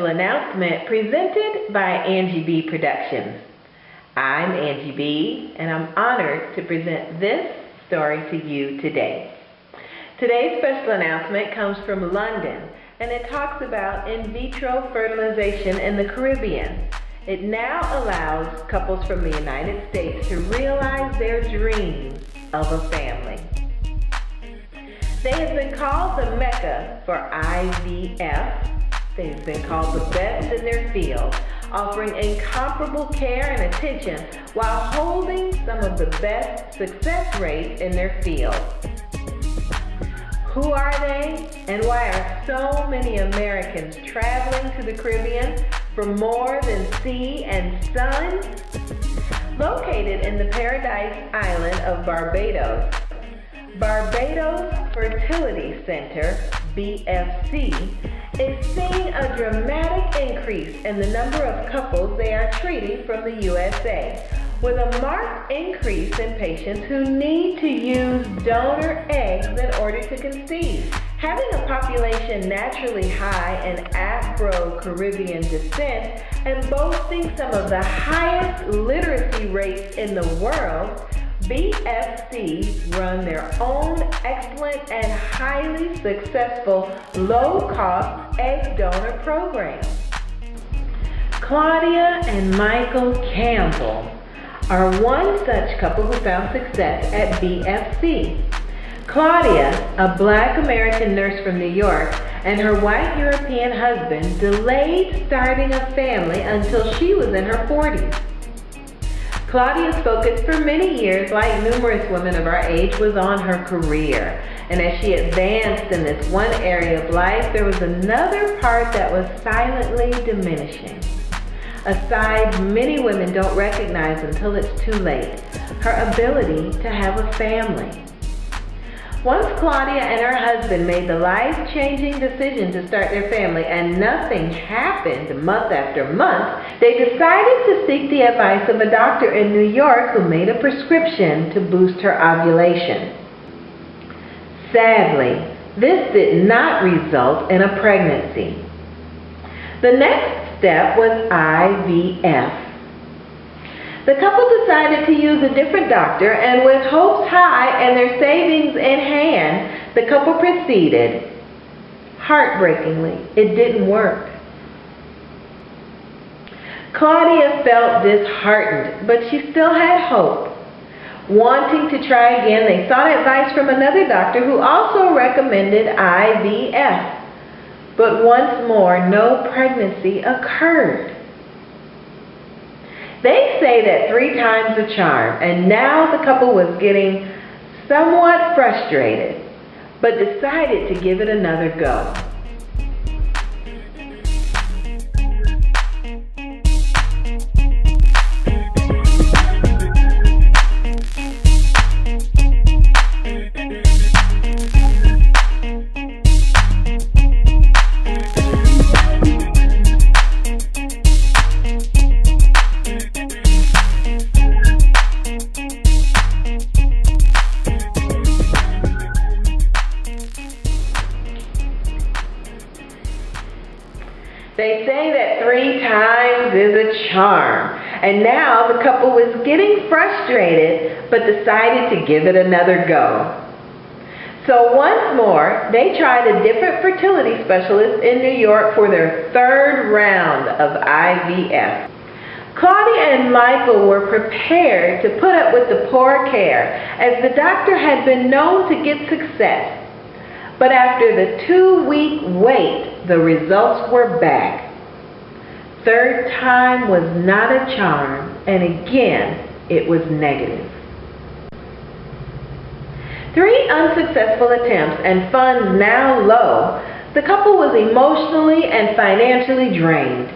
special announcement presented by Angie B Productions. I'm Angie B, and I'm honored to present this story to you today. Today's special announcement comes from London, and it talks about in vitro fertilization in the Caribbean. It now allows couples from the United States to realize their dreams of a family. They have been called the Mecca for IVF. They've been called the best in their field, offering incomparable care and attention while holding some of the best success rates in their field. Who are they, and why are so many Americans traveling to the Caribbean for more than sea and sun? Located in the Paradise Island of Barbados, Barbados Fertility Center, BFC, is seeing a dramatic increase in the number of couples they are treating from the USA, with a marked increase in patients who need to use donor eggs in order to conceive. Having a population naturally high in Afro-Caribbean descent and boasting some of the highest literacy rates in the world, BFC run their own excellent and highly successful low-cost egg donor program. Claudia and Michael Campbell are one such couple who found success at BFC. Claudia, a Black American nurse from New York, and her white European husband delayed starting a family until she was in her 40s. Claudia's focus for many years, like numerous women of our age, was on her career. And as she advanced in this one area of life, there was another part that was silently diminishing. A side many women don't recognize until it's too late: her ability to have a family. Once Claudia and her husband made the life-changing decision to start their family and nothing happened month after month, they decided to seek the advice of a doctor in New York who made a prescription to boost her ovulation. Sadly, this did not result in a pregnancy. The next step was IVF. The couple decided to use a different doctor, and with hopes high and their savings in hand, the couple proceeded. Heartbreakingly, it didn't work. Claudia felt disheartened, but she still had hope. Wanting to try again, they sought advice from another doctor who also recommended IVF. But once more, no pregnancy occurred. They say that 3 times the charm, and now the couple was getting somewhat frustrated, but decided to give it another go. They say that 3 times is a charm, and now the couple was getting frustrated but decided to give it another go. So once more, they tried a different fertility specialist in New York for their 3rd round of IVF. Claudia and Michael were prepared to put up with the poor care, as the doctor had been known to get success. But after the 2-week wait, the results were back. 3rd time was not a charm, and again, it was negative. 3 unsuccessful attempts and funds now low, the couple was emotionally and financially drained.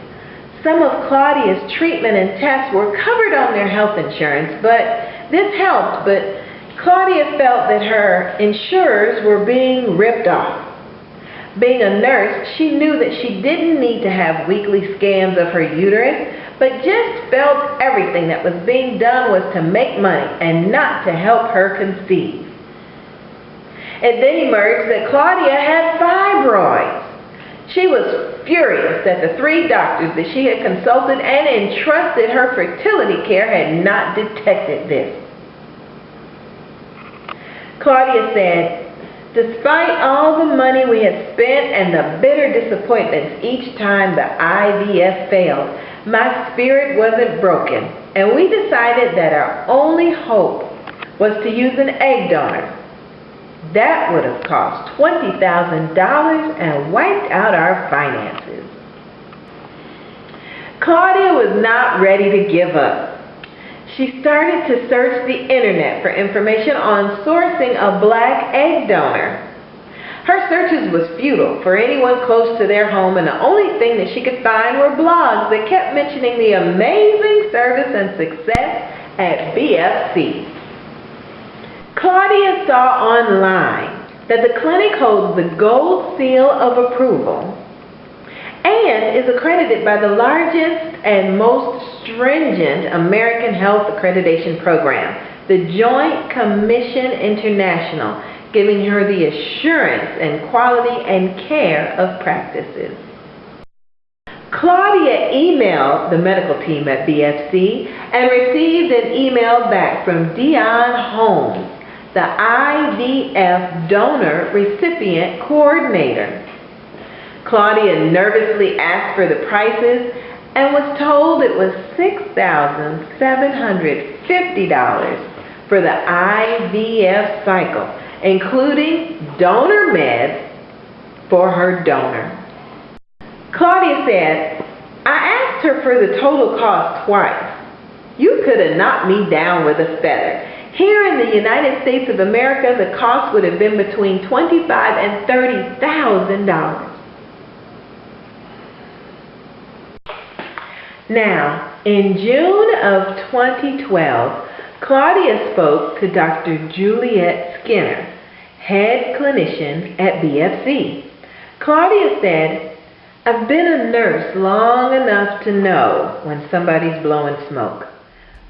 Some of Claudia's treatment and tests were covered on their health insurance, but this helped, but Claudia felt that her insurers were being ripped off. Being a nurse, she knew that she didn't need to have weekly scans of her uterus, but just felt everything that was being done was to make money and not to help her conceive. It then emerged that Claudia had fibroids. She was furious that the 3 doctors that she had consulted and entrusted her fertility care had not detected this. Claudia said, "Despite all the money we had spent and the bitter disappointments each time the IVF failed, my spirit wasn't broken, and we decided that our only hope was to use an egg donor. That would have cost $20,000 and wiped out our finances." Claudia was not ready to give up. She started to search the internet for information on sourcing a black egg donor. Her searches was futile for anyone close to their home, and the only thing that she could find were blogs that kept mentioning the amazing service and success at BFC. Claudia saw online that the clinic holds the gold seal of approval and is accredited by the largest and most stringent American health accreditation program, the Joint Commission International, giving her the assurance and quality and care of practices. Claudia emailed the medical team at BFC and received an email back from Dion Holmes, the IVF donor recipient coordinator. Claudia nervously asked for the prices and was told it was $6,750 for the IVF cycle, including donor meds for her donor. Claudia said, "I asked her for the total cost twice. You could have knocked me down with a feather. Here in the United States of America, the cost would have been between $25,000 and $30,000. Now, in June of 2012, Claudia spoke to Dr. Juliet Skinner, head clinician at BFC. Claudia said, "I've been a nurse long enough to know when somebody's blowing smoke.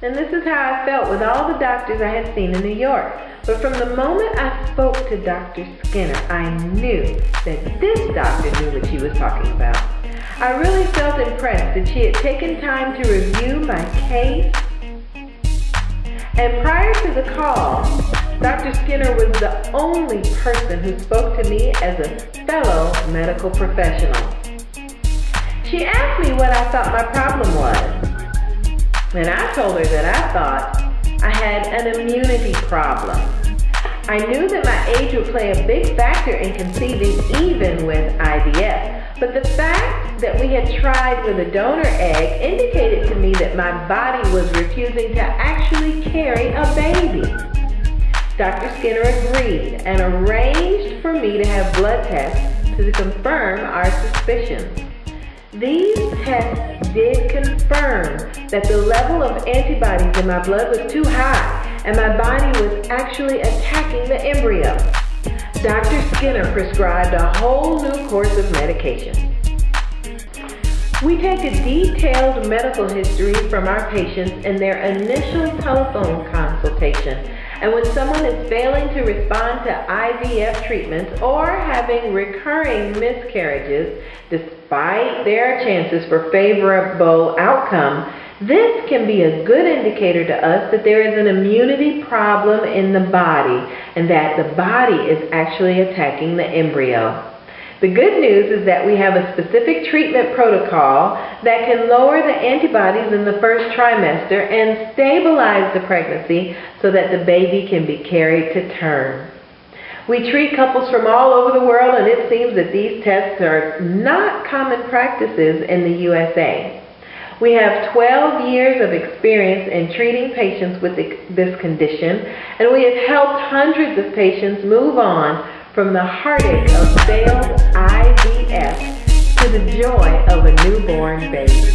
And this is how I felt with all the doctors I had seen in New York. But from the moment I spoke to Dr. Skinner, I knew that this doctor knew what she was talking about. I really felt impressed that she had taken time to review my case. And prior to the call, Dr. Skinner was the only person who spoke to me as a fellow medical professional. She asked me what I thought my problem was. And I told her that I thought I had an immunity problem. I knew that my age would play a big factor in conceiving even with IVF. But the fact that we had tried with a donor egg indicated to me that my body was refusing to actually carry a baby. Dr. Skinner agreed and arranged for me to have blood tests to confirm our suspicions. These tests did confirm that the level of antibodies in my blood was too high and my body was actually attacking the embryo. Dr. Skinner prescribed a whole new course of medication. We take a detailed medical history from our patients in their initial telephone consultation, and when someone is failing to respond to IVF treatments or having recurring miscarriages despite their chances for favorable outcome, this can be a good indicator to us that there is an immunity problem in the body and that the body is actually attacking the embryo. The good news is that we have a specific treatment protocol that can lower the antibodies in the first trimester and stabilize the pregnancy so that the baby can be carried to term. We treat couples from all over the world, and it seems that these tests are not common practices in the USA. We have 12 years of experience in treating patients with this condition, and we have helped hundreds of patients move on from the heartache of failed IVF to the joy of a newborn baby.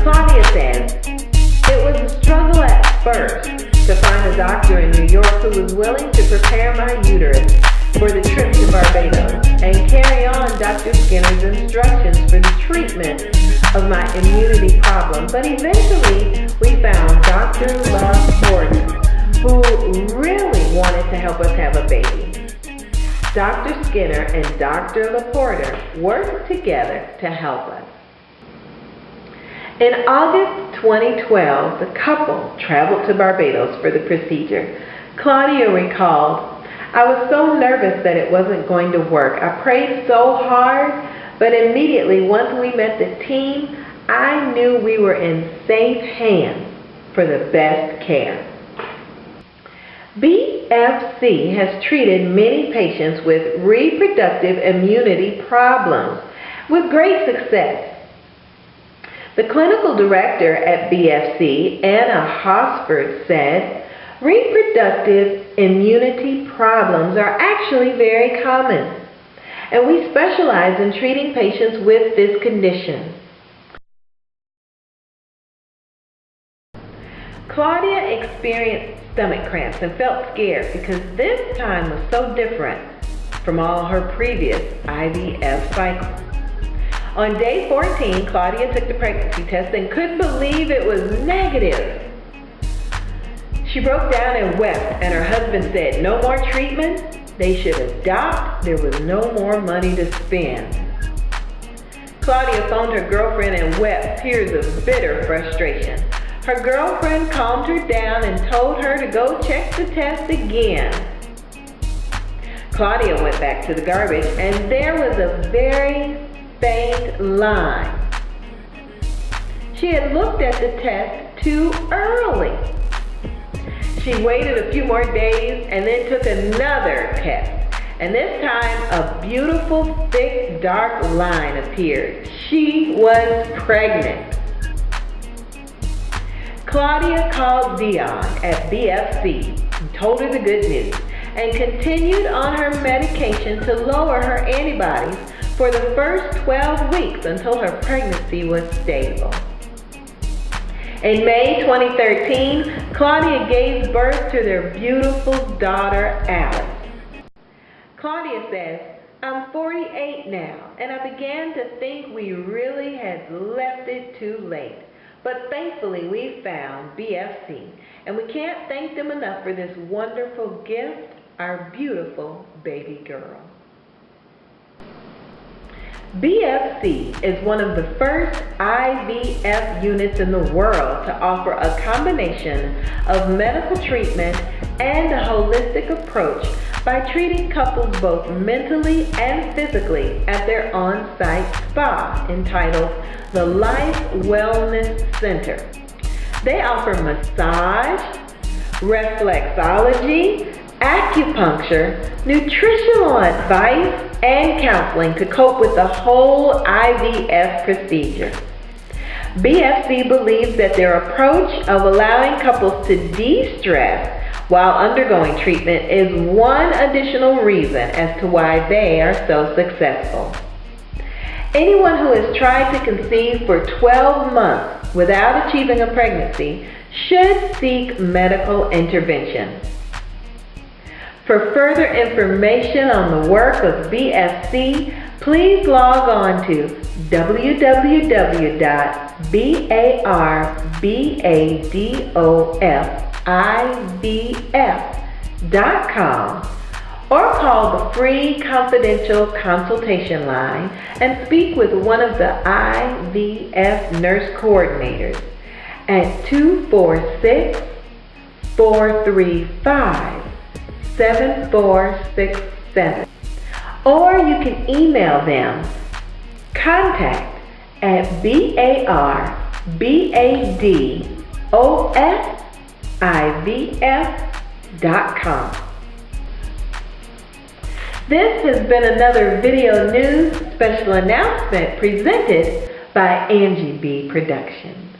Claudia says, "It was a struggle at first to find a doctor in New York who was willing to prepare my uterus for the trip to Barbados and carry on Dr. Skinner's instructions for the treatment of my immunity problem. But eventually, we found Dr. Love Horton, who really wanted to help us have a baby. Dr. Skinner and Dr. LaPorter worked together to help us. In August 2012, the couple traveled to Barbados for the procedure. Claudia recalled, "I was so nervous that it wasn't going to work. I prayed so hard, but immediately once we met the team, I knew we were in safe hands for the best care." BFC has treated many patients with reproductive immunity problems with great success. The clinical director at BFC, Anna Hosford, said, "Reproductive immunity problems are actually very common, and we specialize in treating patients with this condition." Claudia experienced stomach cramps and felt scared because this time was so different from all her previous IVF cycles. On day 14, Claudia took the pregnancy test and couldn't believe it was negative. She broke down and wept, and her husband said, "No more treatment. They should adopt. There was no more money to spend." Claudia phoned her girlfriend and wept tears of bitter frustration. Her girlfriend calmed her down and told her to go check the test again. Claudia went back to the garbage, and there was a very faint line. She had looked at the test too early. She waited a few more days and then took another test. And this time, a beautiful, thick, dark line appeared. She was pregnant. Claudia called Dion at BFC and told her the good news and continued on her medication to lower her antibodies for the first 12 weeks until her pregnancy was stable. In May 2013, Claudia gave birth to their beautiful daughter, Alice. Claudia says, "I'm 48 now, and I began to think we really had left it too late. But thankfully we found BFC, and we can't thank them enough for this wonderful gift, our beautiful baby girl." BFC is one of the first IVF units in the world to offer a combination of medical treatment and a holistic approach by treating couples both mentally and physically at their on-site spa entitled the Life Wellness Center. They offer massage, reflexology, acupuncture, nutritional advice, and counseling to cope with the whole IVF procedure. BFC believes that their approach of allowing couples to de-stress while undergoing treatment is one additional reason as to why they are so successful. Anyone who has tried to conceive for 12 months without achieving a pregnancy should seek medical intervention. For further information on the work of BFC, please log on to www.barbadosivf.com or call the free confidential consultation line and speak with one of the IVF nurse coordinators at 246-435-7467. Or you can email them contact@barbadosivf.com. This has been another Video News special announcement presented by Angie B Productions.